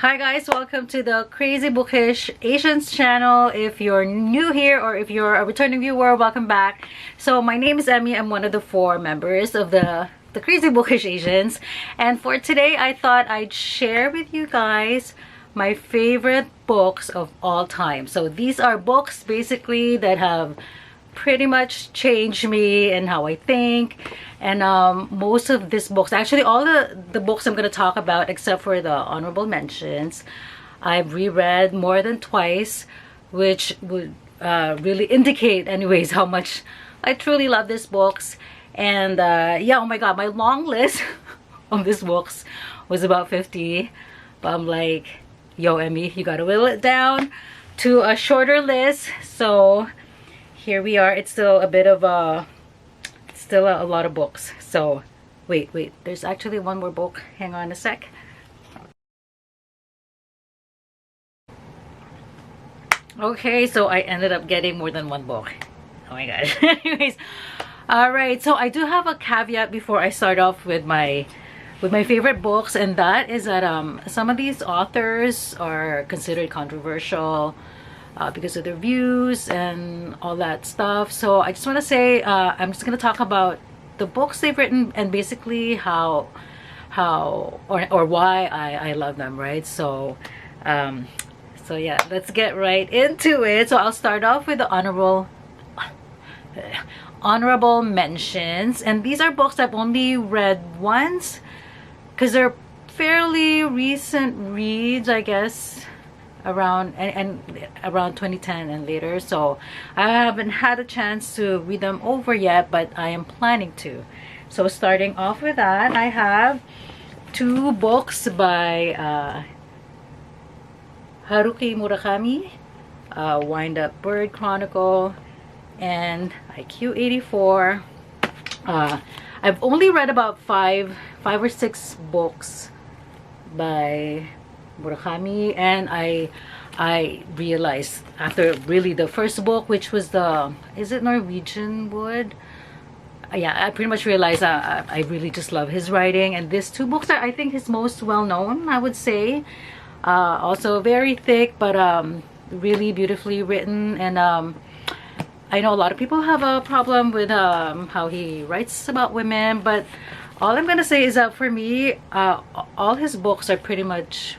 Hi guys, welcome to the Crazy Bookish Asians channel. If you're new here or if you're a returning viewer, welcome back. So my name is Emmy. I'm one of the 4 members of the Crazy Bookish Asians. And for today, I thought I'd share with you guys my favorite books of all time. So these are books basically that have pretty much changed me and how I think. And most of these books, actually all the books I'm going to talk about except for the honorable mentions, I've reread more than twice, which would really indicate anyways how much I truly love these books. And yeah, oh my god, my long list of these books was about 50, but I'm like, yo Emmy, you gotta whittle it down to a shorter list. So here we are. It's still a bit of a lot of books. So wait, there's actually one more book. Hang on a sec. Okay, so I ended up getting more than one book. Oh my gosh. Anyways, all right, so I do have a caveat before I start off with my favorite books, and that is that some of these authors are considered controversial because of their views and all that stuff. So I just want to say I'm just going to talk about the books they've written and basically how or why I love them, right? So so yeah, let's get right into it. So I'll start off with the honorable mentions, and these are books I've only read once because they're fairly recent reads, I guess, around and around 2010 and later. So I haven't had a chance to read them over yet, but I am planning to. So starting off with that, I have 2 books by Haruki Murakami, Wind Up Bird Chronicle and IQ 84. I've only read about 5 or 6 books by Murakami, and I realized after really the first book, which was is it Norwegian Wood? Yeah, I pretty much realized I really just love his writing, and these 2 books are, I think, his most well-known, I would say. Also very thick, but really beautifully written. And I know a lot of people have a problem with how he writes about women, but all I'm gonna say is that for me, all his books are pretty much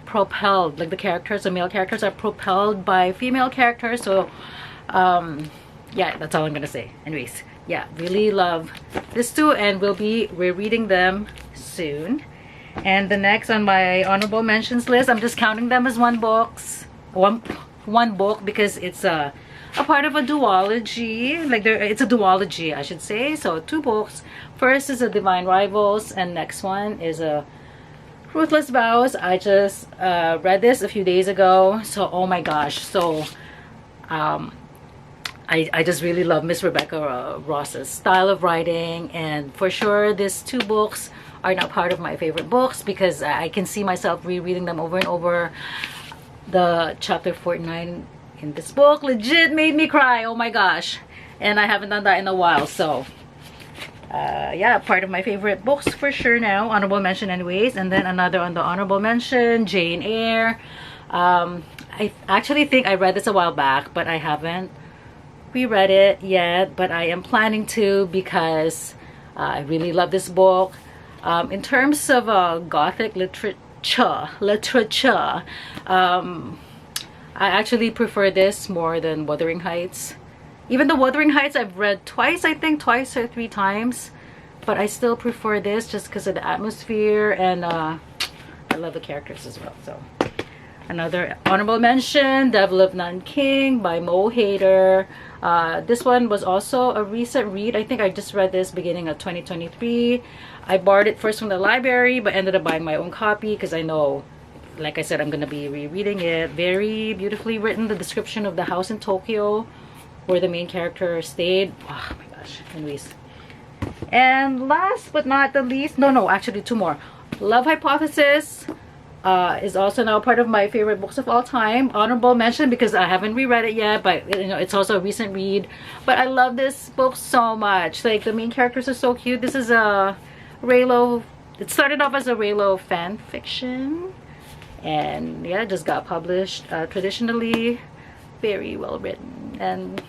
propelled, like the male characters are propelled by female characters. So yeah, that's all I'm gonna say. Anyways, yeah, really love this 2, and we'll be rereading them soon. And the next on my honorable mentions list, I'm just counting them as one book because it's a part of a duology. Like it's a duology, I should say. So 2 books. First is a Divine Rivals, and next one is a Ruthless, Vows. I just read this a few days ago. So oh my gosh, so I just really love Miss Rebecca Ross's style of writing, and for sure these 2 books are now part of my favorite books because I can see myself rereading them over and over. The chapter 49 in this book legit made me cry, oh my gosh, and I haven't done that in a while. So yeah, part of my favorite books for sure now. Honorable mention anyways. And then another on the honorable mention, Jane Eyre. I actually think I read this a while back, but I haven't reread it yet, but I am planning to because I really love this book. In terms of gothic literature, I actually prefer this more than Wuthering Heights. Even the Wuthering Heights I've read twice, I think twice or 3 times, but I still prefer this just because of the atmosphere, and I love the characters as well. So another honorable mention, Devil of Nanking by Hayder. This one was also a recent read. I think I just read this beginning of 2023. I borrowed it first from the library, but ended up buying my own copy because I know, like I said, I'm going to be rereading it. Very beautifully written. The description of the house in Tokyo where the main character stayed. Oh my gosh. Anyways. And last but not the least, no, actually 2 more. Love Hypothesis is also now part of my favorite books of all time. Honorable mention because I haven't reread it yet, but you know, it's also a recent read. But I love this book so much. Like the main characters are so cute. This is a Raylo. It started off as a Raylo fan fiction, and yeah, just got published. Traditionally very well written, and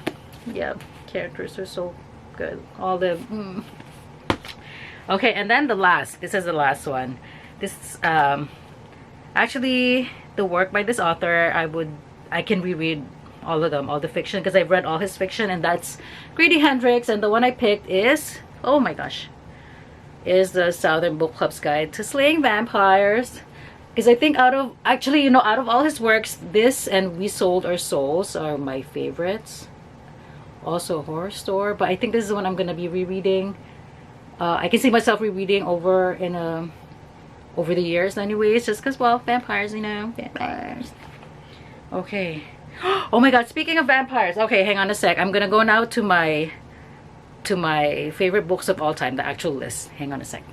yeah, characters are so good. All the okay, and then this is the last one. This actually the work by this author, I can reread all of them, all the fiction, because I've read all his fiction, and that's Grady Hendrix. And the one I picked is, oh my gosh, is the Southern Book Club's Guide to Slaying Vampires. Because I think out of all his works, this and We Sold Our Souls are my favorites. Also Horror Store, but I think this is the one I'm gonna be rereading. I can see myself rereading over the years anyways, just because, well, vampires, you know, vampires. Okay. Oh my god, speaking of vampires, okay, hang on a sec. I'm gonna go now to my favorite books of all time, the actual list. Hang on a sec.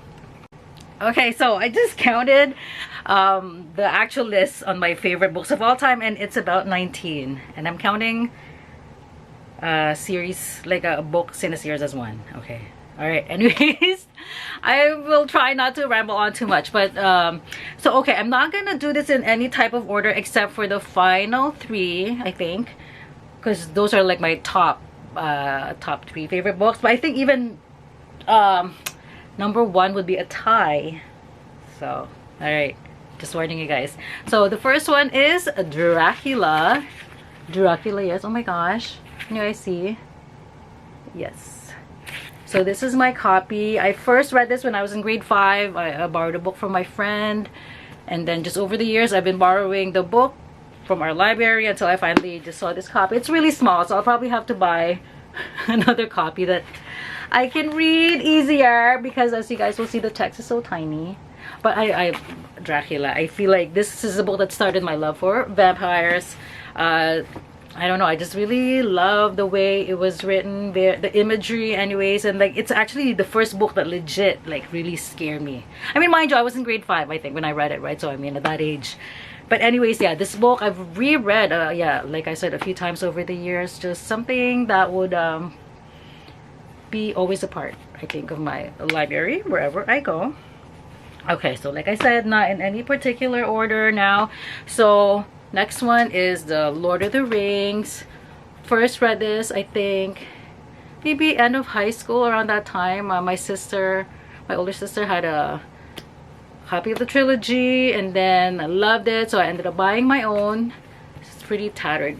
Okay, so I just counted the actual list on my favorite books of all time, and it's about 19, and I'm counting series, like books in a series, as one. Okay, all right. Anyways, I will try not to ramble on too much, but so okay, I'm not gonna do this in any type of order except for the final 3, I think, because those are like my top 3 favorite books. But I think even number 1 would be a tie. So all right, just warning you guys. So the first one is Dracula. Yes, oh my gosh, can you guys see? Yes. So this is my copy. I first read this when I was in grade 5. I borrowed a book from my friend, and then just over the years I've been borrowing the book from our library until I finally just saw this copy. It's really small, so I'll probably have to buy another copy that I can read easier, because as you guys will see, the text is so tiny. But Dracula, I feel like this is a book that started my love for vampires. I don't know, I just really love the way it was written, the imagery anyways, and like it's actually the first book that legit like really scared me. I mean, mind you, I was in grade 5 I think when I read it, right? So I mean, at that age. But anyways, yeah, this book I've reread yeah, like I said, a few times over the years. Just something that would be always a part, I think, of my library wherever I go. Okay, so like I said, not in any particular order now. So next one is the Lord of the Rings. First read this, I think, maybe end of high school, around that time. My older sister had a copy of the trilogy, and then I loved it, so I ended up buying my own. It's pretty tattered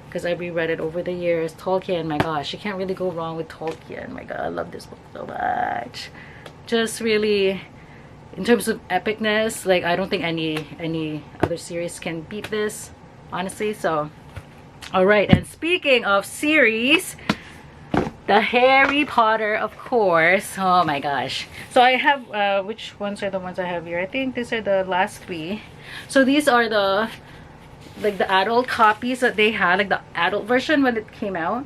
because I reread it over the years. Tolkien, my gosh, you can't really go wrong with Tolkien. My god, I love this book so much. Just really, in terms of epicness, like I don't think any other series can beat this, honestly. So all right, and speaking of series, the Harry Potter, of course. Oh my gosh. So I have which ones are the ones I have here? I think these are the last 3. So these are the adult copies that they had, like the adult version when it came out.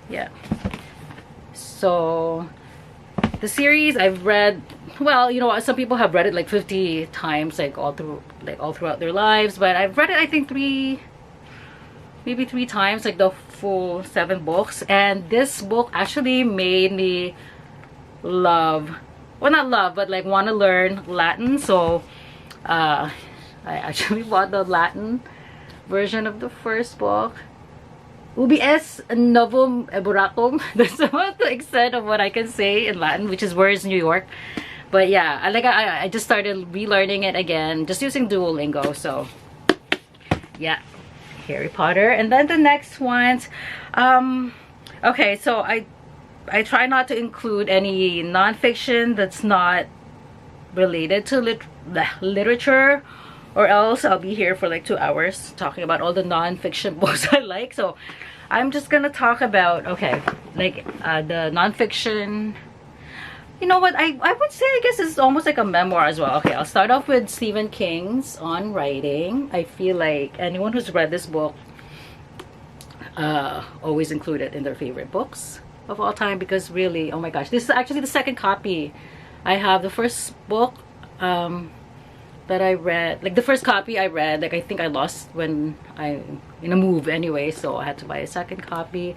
Yeah. So the series I've read, well, you know, some people have read it like 50 times, like all throughout their lives, but I've read it, I think, maybe 3 times, like the full 7 books. And this book actually made me love, well, not love, but like want to learn Latin. So I actually bought the Latin version of the first book. Ubi es novum eburacum. That's about the extent of what I can say in Latin, which is words New York. But yeah, I just started relearning it again, just using Duolingo. So yeah, Harry Potter. And then the next ones, okay, so I try not to include any nonfiction that's not related to literature, or else I'll be here for like 2 hours talking about all the nonfiction books I like. So I'm just gonna talk about, okay, like the nonfiction. You know what, I would say, I guess it's almost like a memoir as well. Okay, I'll start off with Stephen King's On Writing. I feel like anyone who's read this book always include it in their favorite books of all time, because really, oh my gosh, this is actually the second copy I have. The first book that I read, like the first copy I read, like I think I lost when I in a move anyway, so I had to buy a second copy.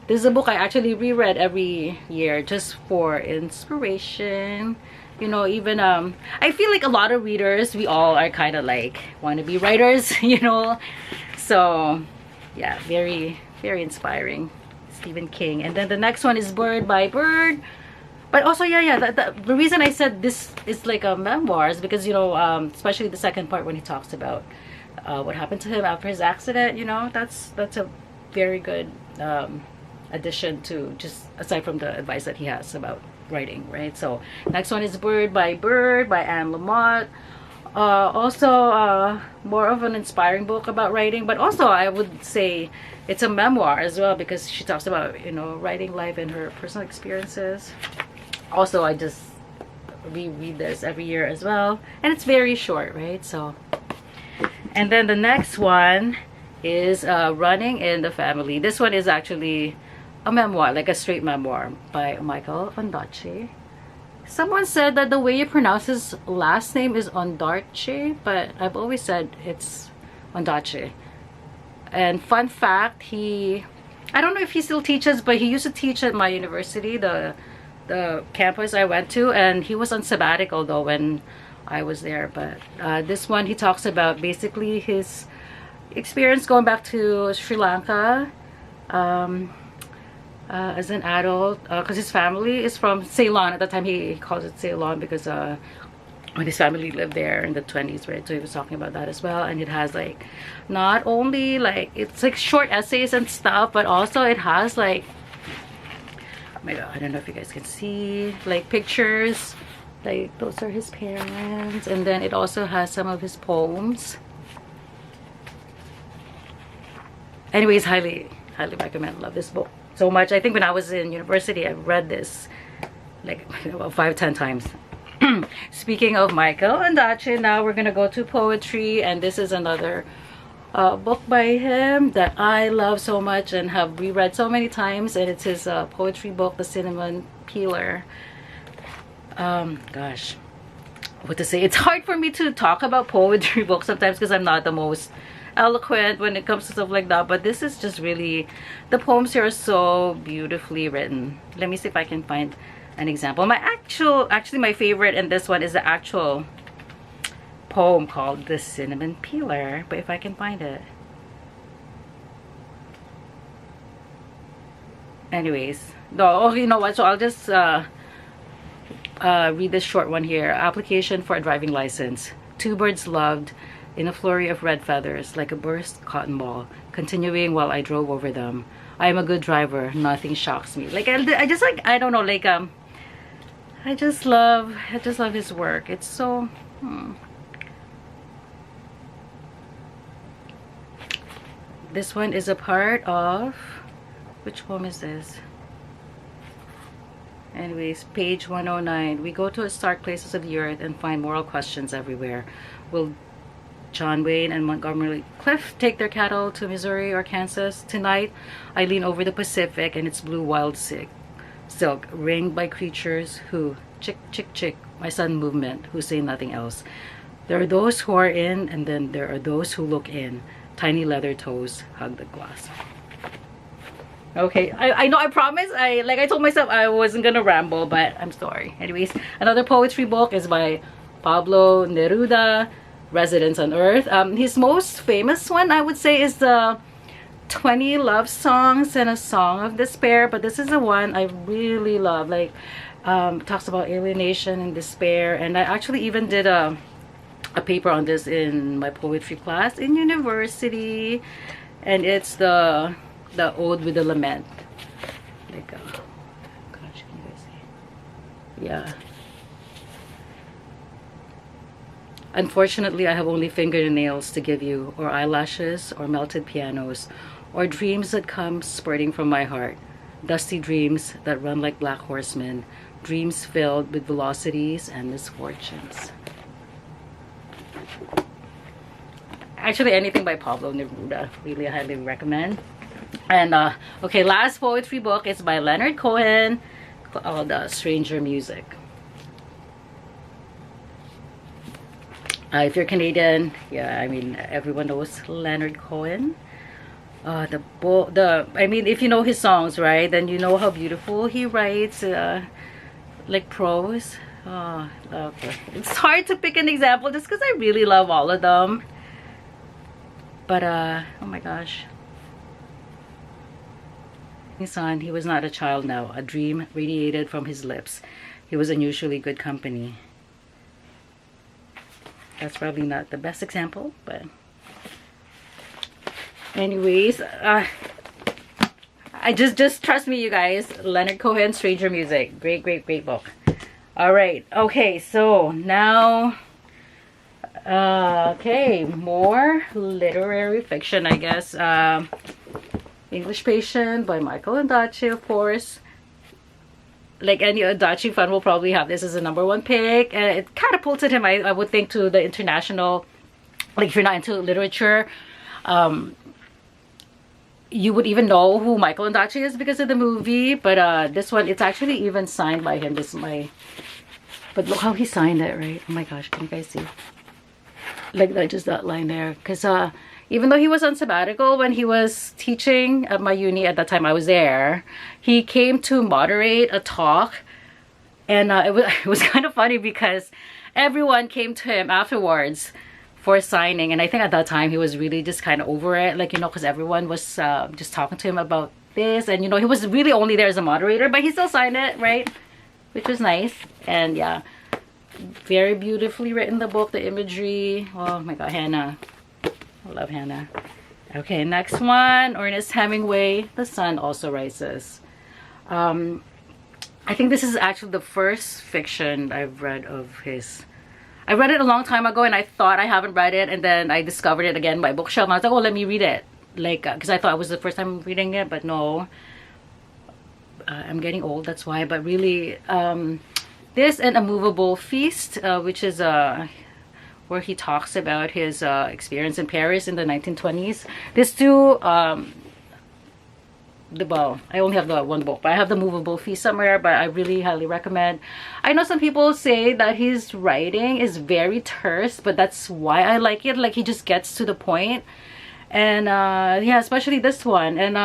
This is a book I actually reread every year just for inspiration. You know, even I feel like a lot of readers, we all are kind of like want to be writers, you know. So yeah, very inspiring. Stephen King. And then the next one is Bird by Bird. But also, the reason I said this is like a memoir is because, you know, especially the second part when he talks about what happened to him after his accident, you know, that's a very good addition to, just aside from the advice that he has about writing, right? So next one is Bird by Anne Lamott. Also more of an inspiring book about writing, but also I would say it's a memoir as well, because she talks about, you know, writing life and her personal experiences. Also, I just reread this every year as well, and it's very short, right? So, and then the next one is Running in the Family. This one is actually a memoir, like a straight memoir by Michael Ondaatje. Someone said that the way you pronounce his last name is Ondaatje, but I've always said it's Ondaatje. And fun fact, I don't know if he still teaches, but he used to teach at my university, the campus I went to, and he was on sabbatical though when I was there. But this one, he talks about basically his experience going back to Sri Lanka as an adult, because his family is from Ceylon. At the time he calls it Ceylon because when his family lived there in the 20s, right? So he was talking about that as well. And it has like not only like, it's like short essays and stuff, but also it has like, oh my god, I don't know if you guys can see, like pictures, like those are his parents. And then it also has some of his poems. Anyways, highly recommend. Love this book so much. I think when I was in university, I read this like about 5-10 times. Speaking of Michael Ondaatje, now we're gonna go to poetry, and this is another book by him that I love so much and have reread so many times, and it's his poetry book, The Cinnamon Peeler. Gosh, what to say? It's hard for me to talk about poetry books sometimes because I'm not the most eloquent when it comes to stuff like that, but this is just really, the poems here are so beautifully written. Let me see if I can find an example. Actually my favorite in this one is the actual poem called The Cinnamon Peeler, but if I can find it. Anyways, no, oh, you know what, so I'll just read this short one here. Application for a driving license. Two birds loved in a flurry of red feathers, like a burst cotton ball, continuing while I drove over them. I am a good driver, nothing shocks me. Like I just like, I don't know, like I just love his work. It's so This one is a part of, which poem is this? Anyways, page 109. We go to historic places of the earth and find moral questions everywhere. Will John Wayne and Montgomery Clift take their cattle to Missouri or Kansas? Tonight, I lean over the Pacific and its blue wild silk, ringed by creatures who, chick, chick, chick, my sudden movement, who say nothing else. There are those who are in, and then there are those who look in. Tiny leather toes hug the glass. Okay, I know, I promise, I told myself I wasn't gonna ramble, but I'm sorry. Anyways, another poetry book is by Pablo Neruda, Residence on Earth. His most famous one, I would say, is the 20 Love Songs and a Song of Despair, but this is the one I really love. Like, talks about alienation and despair, and I actually even did a paper on this in my poetry class in university, and it's the Ode with the Lament. Like, gosh, can you guys see? Yeah. Unfortunately, I have only fingernails to give you, or eyelashes, or melted pianos, or dreams that come spurting from my heart. Dusty dreams that run like black horsemen. Dreams filled with velocities and misfortunes. Actually, anything by Pablo Neruda, really highly recommend. And okay, last poetry book is by Leonard Cohen called Stranger Music. If you're Canadian, yeah, I mean, everyone knows Leonard Cohen. I mean, if you know his songs, right, then you know how beautiful he writes, like prose. Oh, okay. It's hard to pick an example just because I really love all of them. But, oh my gosh. His son, he was not a child now. A dream radiated from his lips. He was unusually good company. That's probably not the best example, but... Anyways, I just trust me, you guys. Leonard Cohen, Stranger Music. Great, great, great book. All right. Okay, so now... okay, more literary fiction, I guess. English Patient by Michael Ondaatje, of course. Like any Ondaatje fan will probably have this as a #1 pick. It catapulted him, I would think, to the international... Like, if you're not into literature, you would even know who Michael Ondaatje is because of the movie. But this one, it's actually even signed by him. This is my... But look how he signed it, right? Oh my gosh, can you guys see? Like that, just that line there. Because even though he was on sabbatical when he was teaching at my uni at that time I was there, he came to moderate a talk. And it was kind of funny because everyone came to him afterwards for signing. And I think at that time he was really just kind of over it. Like, you know, because everyone was just talking to him about this. And, you know, he was really only there as a moderator. But he still signed it, right? Which was nice. And yeah, very beautifully written, the book, the imagery. Oh my god, Hannah. I love Hannah. Okay, next one. Ernest Hemingway, The Sun Also Rises. I think this is actually the first fiction I've read of his. I read it a long time ago and I thought I haven't read it, and then I discovered it again by bookshelf and I was like, oh, let me read it. Like, because I thought it was the first time reading it, but no. I'm getting old, that's why. But really, this and A Movable Feast, which is where he talks about his experience in Paris in the 1920s. These two, well, I only have the one book, but I have The Movable Feast somewhere, but I really highly recommend. I know some people say that his writing is very terse, but that's why I like it. Like, he just gets to the point. And yeah, especially this one. And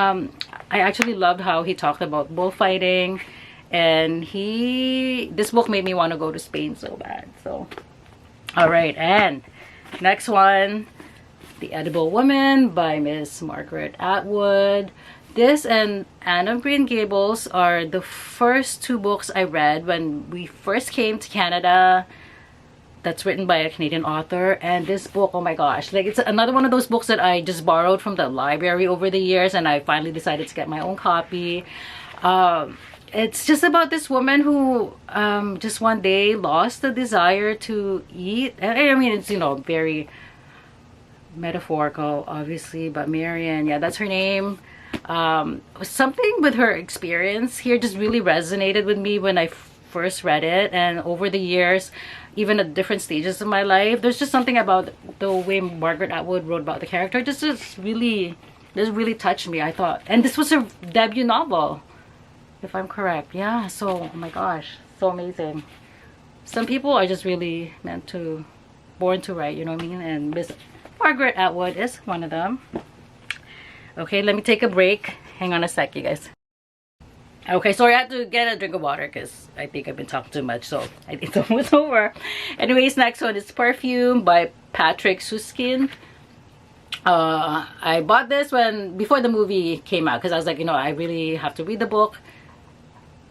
I actually loved how he talked about bullfighting. And this book made me want to go to Spain so bad. So, all right. And next one, The Edible Woman by Miss Margaret Atwood. This and Anne of Green Gables are the first two books I read when we first came to Canada. That's written by a Canadian author. And this book, oh my gosh, like, it's another one of those books that I just borrowed from the library over the years, and I finally decided to get my own copy. It's just about this woman who just one day lost the desire to eat. I mean, it's, you know, very metaphorical, obviously, but Marian, yeah, that's her name. Something with her experience here just really resonated with me when I first read it, and over the years, even at different stages of my life, there's just something about the way Margaret Atwood wrote about the character just really touched me, I thought. And this was her debut novel, if I'm correct. Yeah, so, oh my gosh, so amazing. Some people are just really born to write, you know what I mean? And Miss Margaret Atwood is one of them. Okay, let me take a break. Hang on a sec, you guys. Okay, sorry, I had to get a drink of water because I think I've been talking too much, so I think it's almost over. Anyways, next one is Perfume by Patrick Susskind. I bought this before the movie came out because I was like, you know, I really have to read the book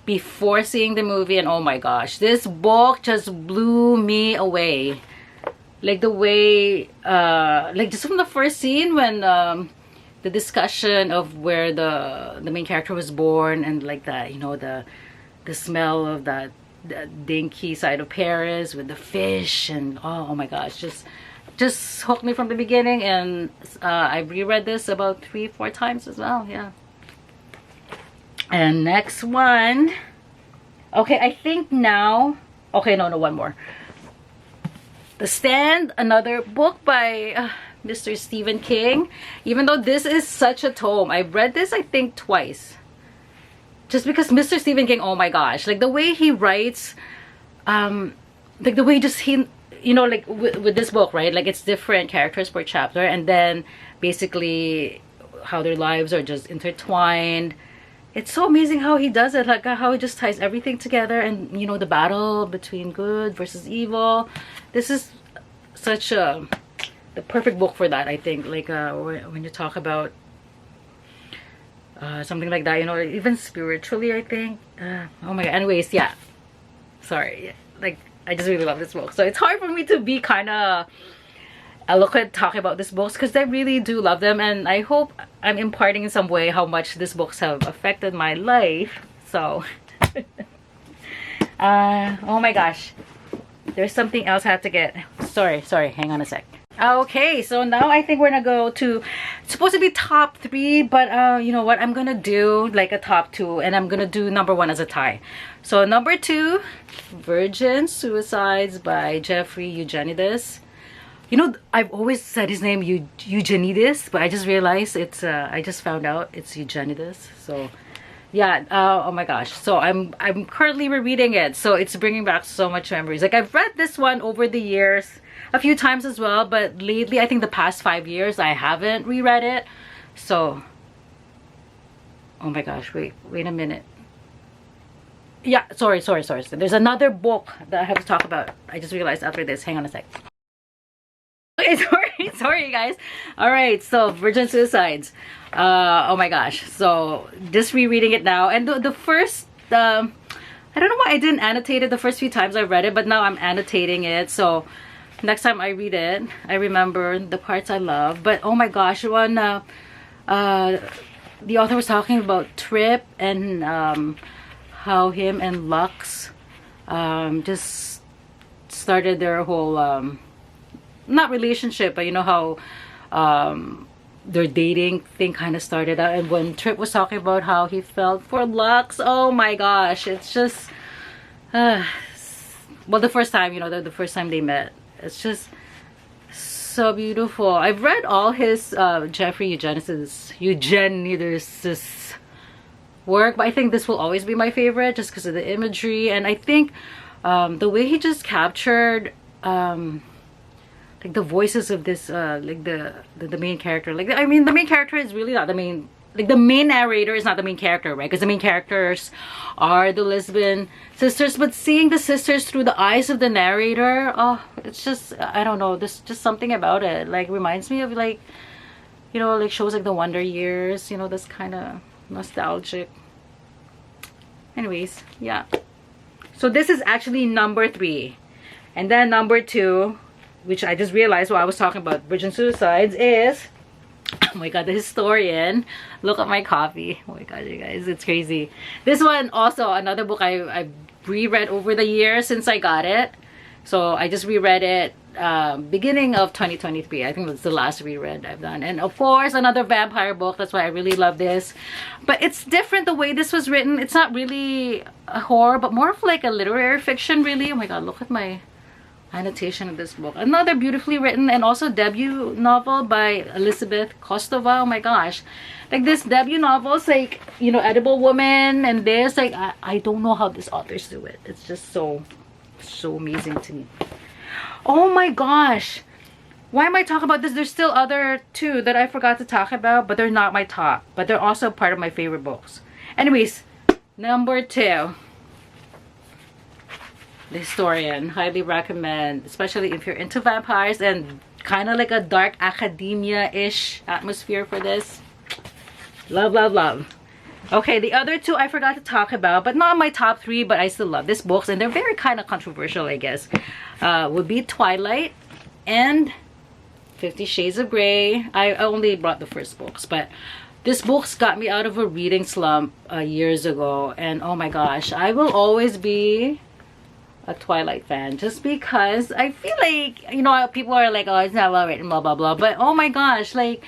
before seeing the movie, and oh my gosh, this book just blew me away. Like the way, like just from the first scene when the discussion of where the main character was born, and like that, you know, the smell of that dinky side of Paris with the fish, and oh my gosh, just hooked me from the beginning. And I reread this about 3-4 times as well. Yeah. And next one, okay, I think now, okay, no, one more. The Stand, another book by Mr. Stephen King. Even though this is such a tome, I've read this I think twice. Just because Mr. Stephen King, oh my gosh, like the way he writes, like the way you know, like with this book, right? Like it's different characters per chapter, and then basically how their lives are just intertwined. it's so amazing how he does it, like how he just ties everything together, and you know, the battle between good versus evil. This is such a the perfect book for that, I think. Like when you talk about something like that, you know, even spiritually, I think. Oh my god. Anyways, yeah. Sorry. Like, I just really love this book. So it's hard for me to be kind of eloquent talking about these books because I really do love them, and I hope I'm imparting in some way how much these books have affected my life. So oh my gosh, there's something else I have to get. Sorry, hang on a sec. Okay, so now I think we're gonna go to, it's supposed to be top 3, but you know what, I'm gonna do like a top 2, and I'm gonna do number 1 as a tie. So number 2, Virgin Suicides by Jeffrey Eugenides. You know, I've always said his name Eugenides, but I just realized it's I just found out it's Eugenides. So yeah, oh my gosh. So I'm currently rereading it, so it's bringing back so much memories. Like, I've read this one over the years a few times as well, but lately, I think the past 5 years, I haven't reread it. So oh my gosh, wait a minute. Yeah, sorry. There's another book that I have to talk about. I just realized after this. Hang on a sec. Okay, sorry guys. All right, so Virgin Suicides. Oh my gosh. So just rereading it now, and the first I don't know why I didn't annotate it the first few times I read it, but now I'm annotating it, so next time I read it, I remember the parts I love. But oh my gosh, when the author was talking about Trip and how him and Lux just started their whole not relationship, but you know how their dating thing kind of started out. And when Trip was talking about how he felt for Lux, oh my gosh, it's just well, the first time, you know, the first time they met, it's just so beautiful. I've read all his Jeffrey Eugenides work, but I think this will always be my favorite just because of the imagery, and I think the way he just captured like the voices of this like the main character. Like, I mean, the main character is really not the main, like the main narrator is not the main character, right? Because the main characters are the lesbian sisters, but seeing the sisters through the eyes of the narrator, oh, it's just, I don't know, there's just something about it. Like, reminds me of, like, you know, like shows like The Wonder Years, you know, this kind of nostalgic. Anyways, yeah. So this is actually number 3, and then number 2, which I just realized while I was talking about Virgin Suicides, is, oh my god, The Historian. Look at my copy. Oh my god, you guys, it's crazy. This one also another book I reread over the years since I got it. So I just reread it beginning of 2023. I think that's the last reread I've done. And of course, another vampire book. That's why I really love this. But it's different the way this was written. It's not really a horror, but more of like a literary fiction, really. Oh my god, look at my annotation of this book. Another beautifully written and also debut novel by Elizabeth Kostova. Oh my gosh, like this debut novels, like, you know, Edible Woman, and this, like, I don't know how these authors do it. It's just so amazing to me. Oh my gosh, why am I talking about this? There's still other 2 that I forgot to talk about, but they're not my top, but they're also part of my favorite books. Anyways, number 2, The Historian. Highly recommend, especially if you're into vampires and kind of like a dark academia-ish atmosphere for this. Love. Okay, the other 2 I forgot to talk about, but not my top 3, but I still love these books, and they're very kind of controversial, I guess. Would be Twilight and 50 Shades of Grey. I only brought the first books, but this book's got me out of a reading slump years ago, and oh my gosh, I will always be a Twilight fan just because I feel like, you know, people are like, oh, it's not well written, blah blah blah, but oh my gosh, like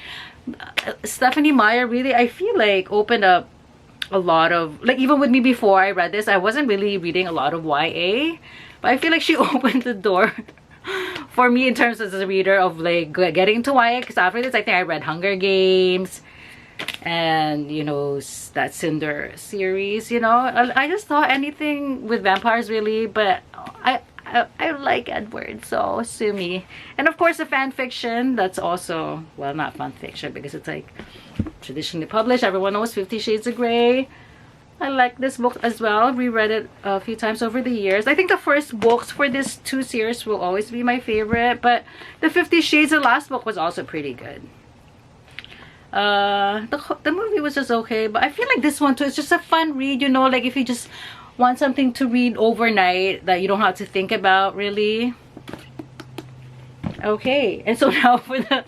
Stephenie Meyer really, I feel like, opened up a lot of, like, even with me before I read this, I wasn't really reading a lot of YA, but I feel like she opened the door for me in terms of as a reader of like getting into YA, because after this I think I read Hunger Games and, you know, that Cinder series, you know. I just thought anything with vampires really, but I like Edward, so sue me. And of course the fan fiction, that's also, well, not fan fiction because it's like traditionally published. Everyone knows 50 Shades of Grey. I like this book as well. Reread it a few times over the years. I think the first books for this two series will always be my favorite, but the 50 Shades, the last book, was also pretty good. The movie was just okay, but I feel like this one too, it's just a fun read, you know, like if you just want something to read overnight that you don't have to think about really. Okay, and so now for the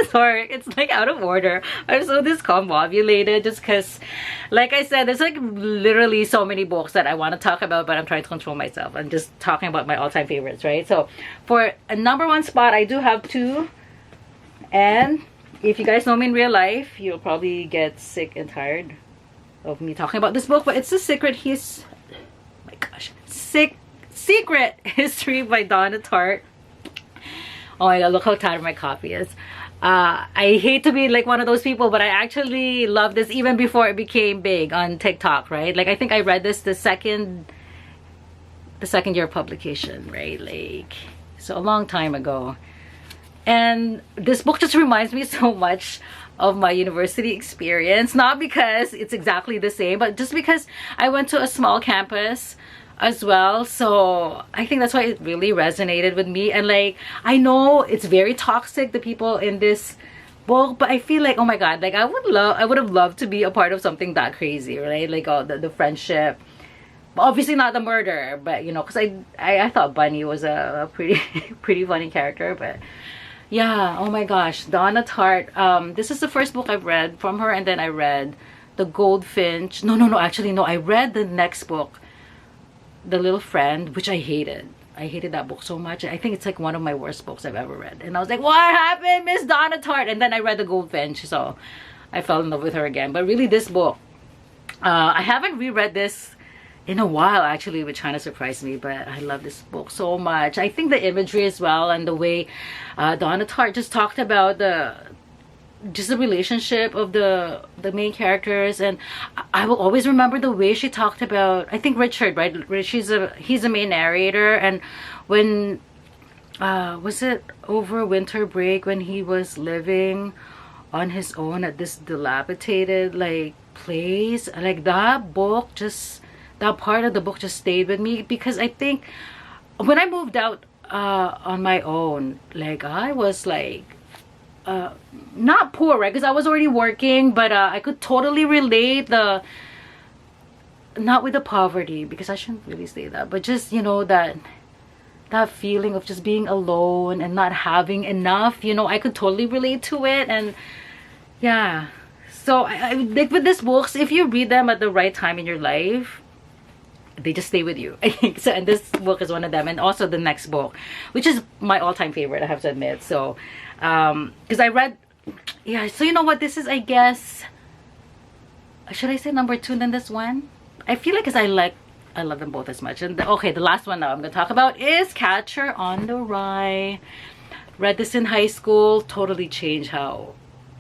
sorry, it's like out of order. I'm so discombobulated just because, like I said, there's like literally so many books that I want to talk about, but I'm trying to control myself. I'm just talking about my all-time favorites, right? So for a #1 spot, I do have two, and if you guys know me in real life, you'll probably get sick and tired of me talking about this book, but it's Secret History by Donna Tartt. Oh my god, look how tired my coffee is. I hate to be like one of those people, but I actually love this even before it became big on TikTok, right? Like I think I read this the second year of publication, right? Like, so a long time ago. And this book just reminds me so much of my university experience, not because it's exactly the same, but just because I went to a small campus as well, so I think that's why it really resonated with me. And like, I know it's very toxic, the people in this book, but I feel like, oh my god, like I would have loved to be a part of something that crazy, right? Like the friendship, obviously not the murder, but you know, because I thought Bunny was a pretty funny character. But yeah, oh my gosh, Donna Tartt. This is the first book I've read from her, and then I read The Goldfinch. No, actually no, I read the next book, The Little Friend, which I hated. I hated that book so much. I think it's like one of my worst books I've ever read. And I was like, what happened, Miss Donna Tartt? And then I read The Goldfinch, so I fell in love with her again. But really, this book, I haven't reread this in a while actually, which kind of surprised me, but I love this book so much. I think the imagery as well, and the way Donna Tartt just talked about the relationship of the main characters. And I will always remember the way she talked about, I think Richard, right? He's a main narrator, and when was it over winter break when he was living on his own at this dilapidated like place, like that book, just that part of the book just stayed with me, because I think when I moved out on my own, like I was like not poor, right? Because I was already working, but I could totally relate not with the poverty, because I shouldn't really say that, but just, you know, that feeling of just being alone and not having enough, you know, I could totally relate to it. And yeah, so I like with these books, if you read them at the right time in your life, they just stay with you. So, and this book is one of them, and also the next book, which is my all-time favorite, I have to admit. So because I read, yeah, so you know what, this is, I guess, should I say #2 than this one? I feel like, because I love them both as much. And okay, the last one now I'm gonna talk about is Catcher on the Rye. Read this in high school, totally changed how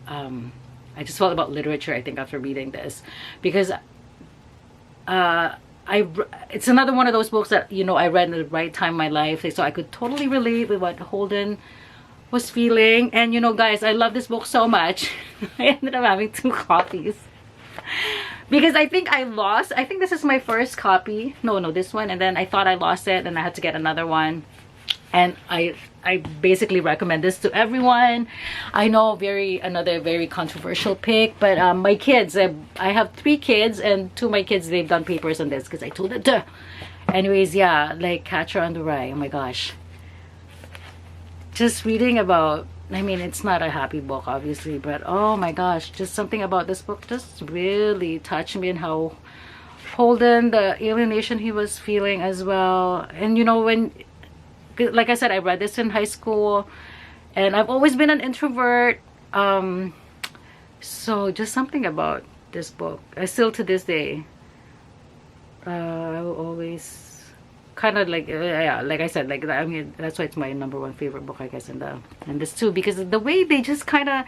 I just felt about literature, I think, after reading this, because it's another one of those books that, you know, I read in the right time in my life, so I could totally relate with what Holden was feeling. And you know, guys, I love this book so much. I ended up having 2 copies because I think this is my first copy. No, this one, and then I thought I lost it and I had to get another one. And I basically recommend this to everyone. I know, another very controversial pick, but my kids, I have 3 kids, and 2 of my kids, they've done papers on this because I told them to. Anyways, yeah, like Catcher on the Rye, oh my gosh, just reading about, I mean, it's not a happy book obviously, but oh my gosh, just something about this book just really touched me, and how Holden, the alienation he was feeling as well. And you know, when, like I said, I read this in high school, and I've always been an introvert, so just something about this book, I still to this day, I will always kind of like, yeah, like I said, like, I mean, that's why it's my #1 favorite book, I guess, in this too, because the way they just kind of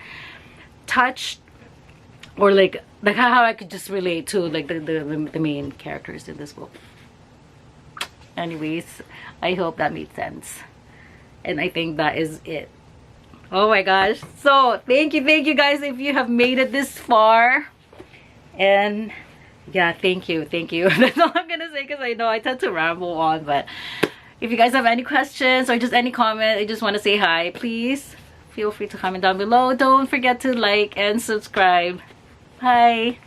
touched, or like how I could just relate to like the main characters in this book. Anyways, I hope that made sense, and I think that is it. Oh my gosh, so thank you guys if you have made it this far. And Yeah, thank you. That's all I'm gonna say, because I know I tend to ramble on. But if you guys have any questions or just any comment, I just want to say hi, please feel free to comment down below. Don't forget to like and subscribe. Bye.